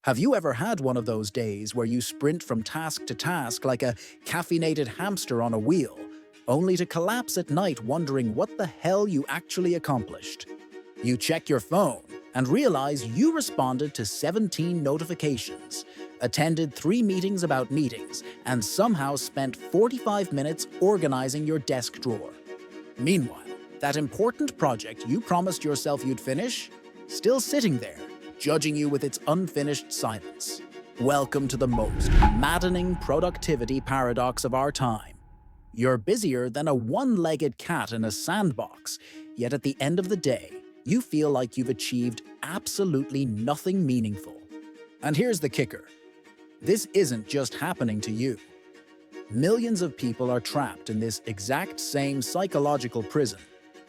Have you ever had one of those days where you sprint from task to task like a caffeinated hamster on a wheel, only to collapse at night wondering what the hell you actually accomplished? You check your phone and realize you responded to 17 notifications, attended 3 meetings about meetings, and somehow spent 45 minutes organizing your desk drawer. Meanwhile, that important project you promised yourself you'd finish, still sitting there, judging you with its unfinished silence. Welcome to the most maddening productivity paradox of our time. You're busier than a one-legged cat in a sandbox, yet at the end of the day, you feel like you've achieved absolutely nothing meaningful. And here's the kicker. This isn't just happening to you. Millions of people are trapped in this exact same psychological prison,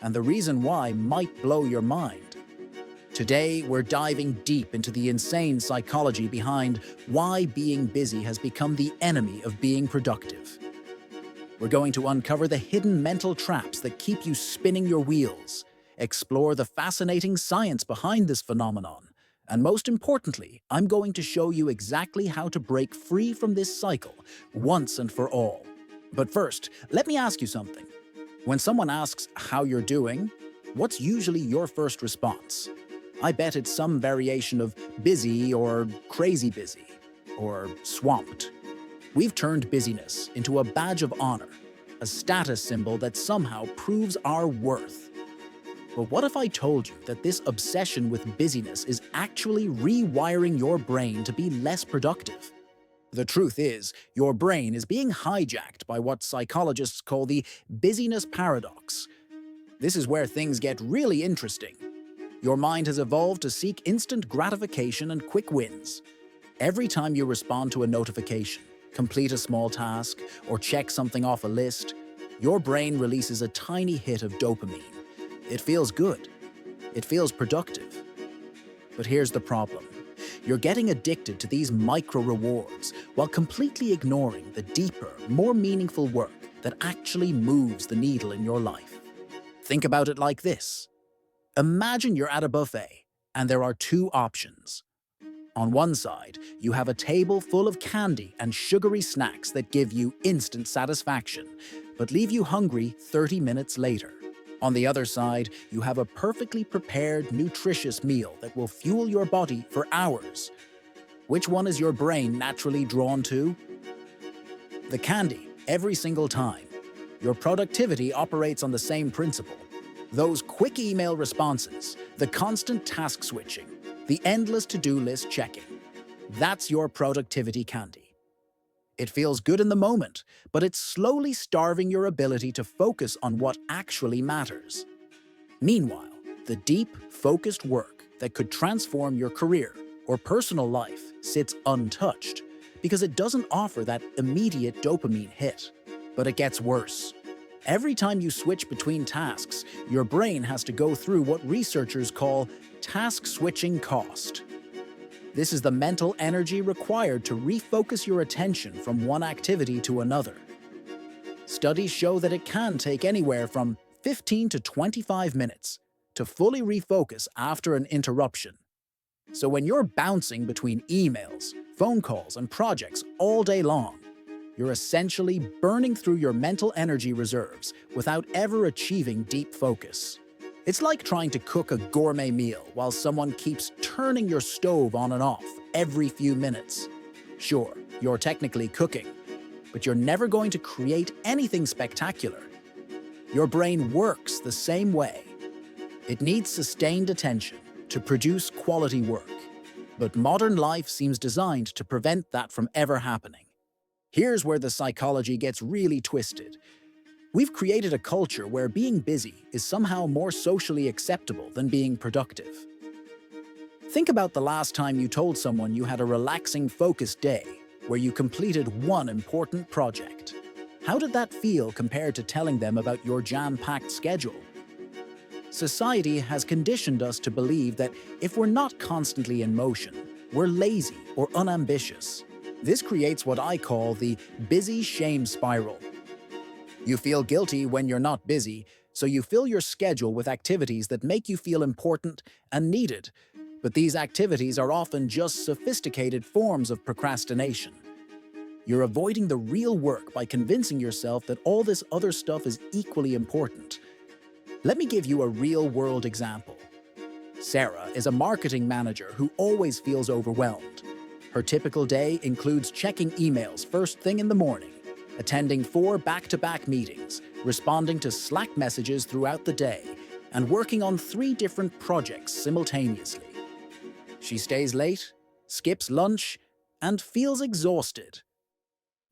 and the reason why might blow your mind. Today, we're diving deep into the insane psychology behind why being busy has become the enemy of being productive. We're going to uncover the hidden mental traps that keep you spinning your wheels, explore the fascinating science behind this phenomenon, and most importantly, I'm going to show you exactly how to break free from this cycle once and for all. But first, let me ask you something. When someone asks how you're doing, what's usually your first response? I bet it's some variation of busy or crazy busy or swamped. We've turned busyness into a badge of honor, a status symbol that somehow proves our worth. But what if I told you that this obsession with busyness is actually rewiring your brain to be less productive? The truth is, your brain is being hijacked by what psychologists call the busyness paradox. This is where things get really interesting. Your mind has evolved to seek instant gratification and quick wins. Every time you respond to a notification, complete a small task, or check something off a list, your brain releases a tiny hit of dopamine. It feels good. It feels productive. But here's the problem. You're getting addicted to these micro-rewards while completely ignoring the deeper, more meaningful work that actually moves the needle in your life. Think about it like this. Imagine you're at a buffet, and there are 2 options. On one side, you have a table full of candy and sugary snacks that give you instant satisfaction, but leave you hungry 30 minutes later. On the other side, you have a perfectly prepared, nutritious meal that will fuel your body for hours. Which one is your brain naturally drawn to? The candy, every single time. Your productivity operates on the same principle. Those quick email responses, the constant task switching, the endless to-do list checking. That's your productivity candy. It feels good in the moment, but it's slowly starving your ability to focus on what actually matters. Meanwhile, the deep, focused work that could transform your career or personal life sits untouched because it doesn't offer that immediate dopamine hit. But it gets worse. Every time you switch between tasks, your brain has to go through what researchers call task switching cost. This is the mental energy required to refocus your attention from one activity to another. Studies show that it can take anywhere from 15 to 25 minutes to fully refocus after an interruption. So when you're bouncing between emails, phone calls, and projects all day long, you're essentially burning through your mental energy reserves without ever achieving deep focus. It's like trying to cook a gourmet meal while someone keeps turning your stove on and off every few minutes. Sure, you're technically cooking, but you're never going to create anything spectacular. Your brain works the same way. It needs sustained attention to produce quality work, but modern life seems designed to prevent that from ever happening. Here's where the psychology gets really twisted. We've created a culture where being busy is somehow more socially acceptable than being productive. Think about the last time you told someone you had a relaxing, focused day where you completed one important project. How did that feel compared to telling them about your jam-packed schedule? Society has conditioned us to believe that if we're not constantly in motion, we're lazy or unambitious. This creates what I call the busy shame spiral. You feel guilty when you're not busy, so you fill your schedule with activities that make you feel important and needed, But these activities are often just sophisticated forms of procrastination. You're avoiding the real work by convincing yourself that all this other stuff is equally important. Let me give you a real-world example. Sarah is a marketing manager who always feels overwhelmed. Her typical day includes checking emails first thing in the morning, attending 4 back-to-back meetings, responding to Slack messages throughout the day, and working on 3 different projects simultaneously. She stays late, skips lunch, and feels exhausted.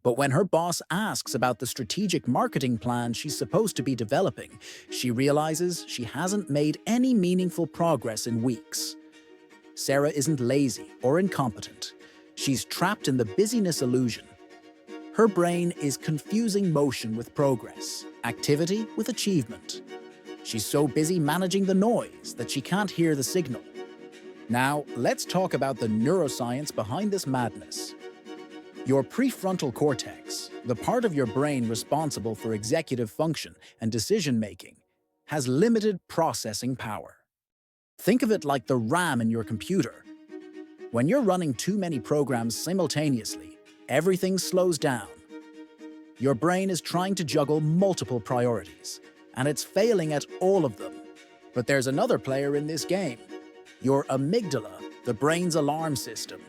But when her boss asks about the strategic marketing plan she's supposed to be developing, she realizes she hasn't made any meaningful progress in weeks. Sarah isn't lazy or incompetent. She's trapped in the busyness illusion. Her brain is confusing motion with progress, activity with achievement. She's so busy managing the noise that she can't hear the signal. Now, let's talk about the neuroscience behind this madness. Your prefrontal cortex, the part of your brain responsible for executive function and decision-making, has limited processing power. Think of it like the RAM in your computer. When you're running too many programs simultaneously, everything slows down. Your brain is trying to juggle multiple priorities, and it's failing at all of them. But there's another player in this game, your amygdala, the brain's alarm system.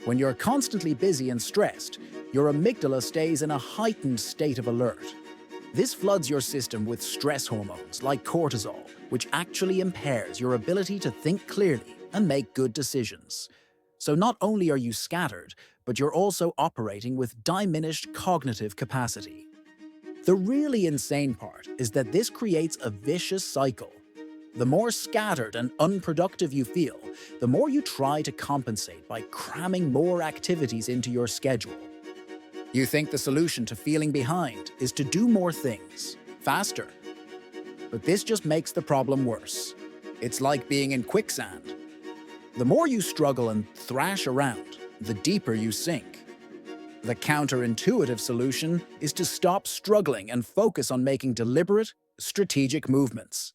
When you're constantly busy and stressed, your amygdala stays in a heightened state of alert. This floods your system with stress hormones like cortisol, which actually impairs your ability to think clearly and make good decisions. So not only are you scattered, but you're also operating with diminished cognitive capacity. The really insane part is that this creates a vicious cycle. The more scattered and unproductive you feel, the more you try to compensate by cramming more activities into your schedule. You think the solution to feeling behind is to do more things, faster. But this just makes the problem worse. It's like being in quicksand. The more you struggle and thrash around, the deeper you sink. The counterintuitive solution is to stop struggling and focus on making deliberate, strategic movements.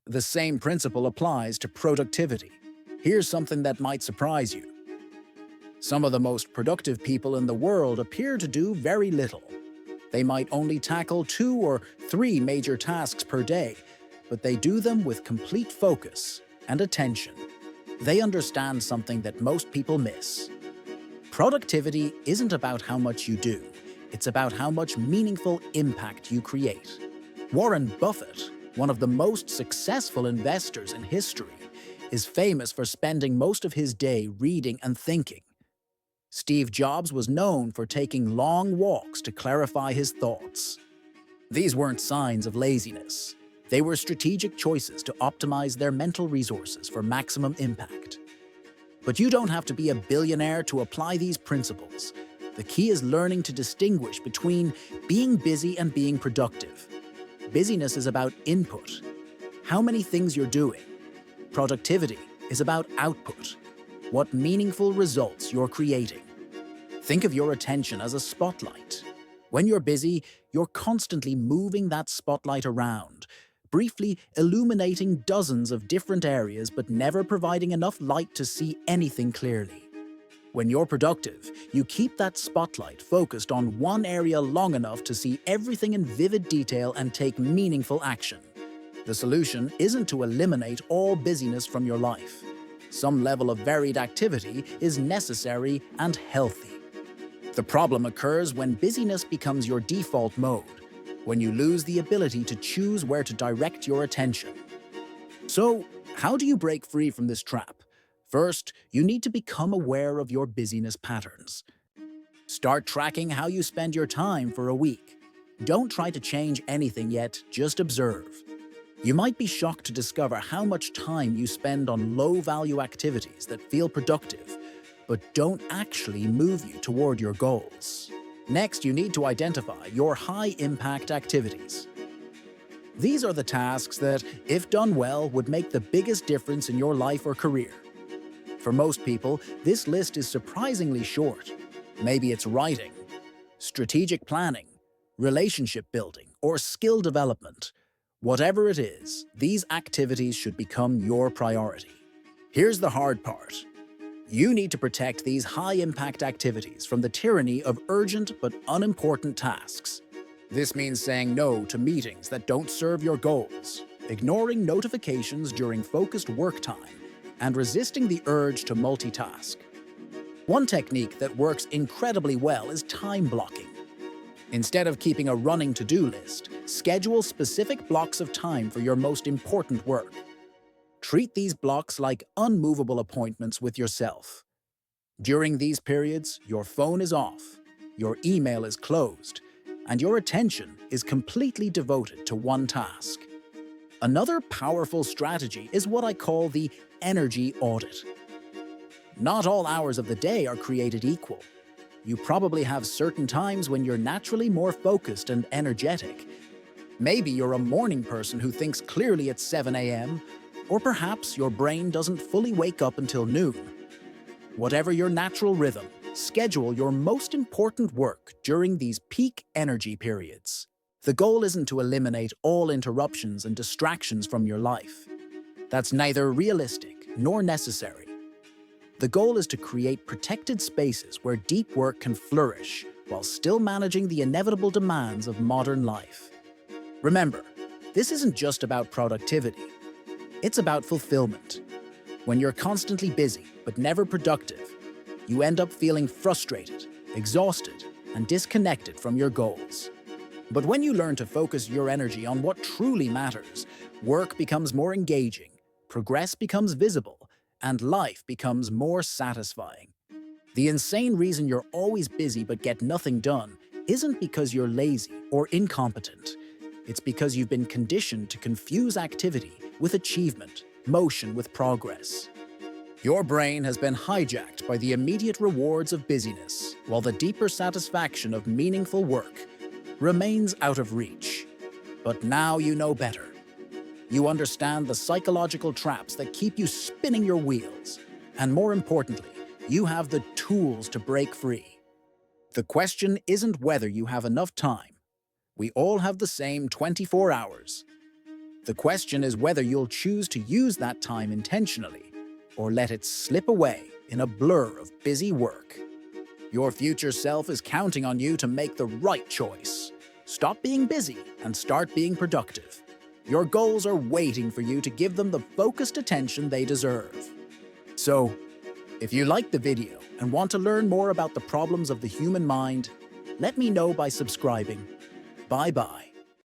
The same principle applies to productivity. Here's something that might surprise you. Some of the most productive people in the world appear to do very little. They might only tackle 2 or 3 major tasks per day, but they do them with complete focus and attention. They understand something that most people miss. Productivity isn't about how much you do, it's about how much meaningful impact you create. Warren Buffett, one of the most successful investors in history, is famous for spending most of his day reading and thinking. Steve Jobs was known for taking long walks to clarify his thoughts. These weren't signs of laziness. They were strategic choices to optimize their mental resources for maximum impact. But you don't have to be a billionaire to apply these principles. The key is learning to distinguish between being busy and being productive. Busyness is about input, how many things you're doing. Productivity is about output, what meaningful results you're creating. Think of your attention as a spotlight. When you're busy, you're constantly moving that spotlight around, briefly illuminating dozens of different areas but never providing enough light to see anything clearly. When you're productive, you keep that spotlight focused on one area long enough to see everything in vivid detail and take meaningful action. The solution isn't to eliminate all busyness from your life. Some level of varied activity is necessary and healthy. The problem occurs when busyness becomes your default mode, when you lose the ability to choose where to direct your attention. So, how do you break free from this trap? First, you need to become aware of your busyness patterns. Start tracking how you spend your time for a week. Don't try to change anything yet, just observe. You might be shocked to discover how much time you spend on low-value activities that feel productive, but don't actually move you toward your goals. Next, you need to identify your high-impact activities. These are the tasks that, if done well, would make the biggest difference in your life or career. For most people, this list is surprisingly short. Maybe it's writing, strategic planning, relationship building, or skill development. Whatever it is, these activities should become your priority. Here's the hard part. You need to protect these high-impact activities from the tyranny of urgent but unimportant tasks. This means saying no to meetings that don't serve your goals, ignoring notifications during focused work time, and resisting the urge to multitask. One technique that works incredibly well is time blocking. Instead of keeping a running to-do list, schedule specific blocks of time for your most important work. Treat these blocks like unmovable appointments with yourself. During these periods, your phone is off, your email is closed, and your attention is completely devoted to one task. Another powerful strategy is what I call the energy audit. Not all hours of the day are created equal. You probably have certain times when you're naturally more focused and energetic. Maybe you're a morning person who thinks clearly at 7 a.m., or perhaps your brain doesn't fully wake up until noon. Whatever your natural rhythm, schedule your most important work during these peak energy periods. The goal isn't to eliminate all interruptions and distractions from your life. That's neither realistic nor necessary. The goal is to create protected spaces where deep work can flourish while still managing the inevitable demands of modern life. Remember, this isn't just about productivity. It's about fulfillment. When you're constantly busy but never productive, you end up feeling frustrated, exhausted, and disconnected from your goals. But when you learn to focus your energy on what truly matters, work becomes more engaging, progress becomes visible, and life becomes more satisfying. The insane reason you're always busy but get nothing done isn't because you're lazy or incompetent. It's because you've been conditioned to confuse activity with achievement, motion with progress. Your brain has been hijacked by the immediate rewards of busyness, while the deeper satisfaction of meaningful work remains out of reach. But now you know better. You understand the psychological traps that keep you spinning your wheels, and more importantly, you have the tools to break free. The question isn't whether you have enough time. We all have the same 24 hours. The question is whether you'll choose to use that time intentionally or let it slip away in a blur of busy work. Your future self is counting on you to make the right choice. Stop being busy and start being productive. Your goals are waiting for you to give them the focused attention they deserve. So, if you liked the video and want to learn more about the problems of the human mind, let me know by subscribing. Bye-bye.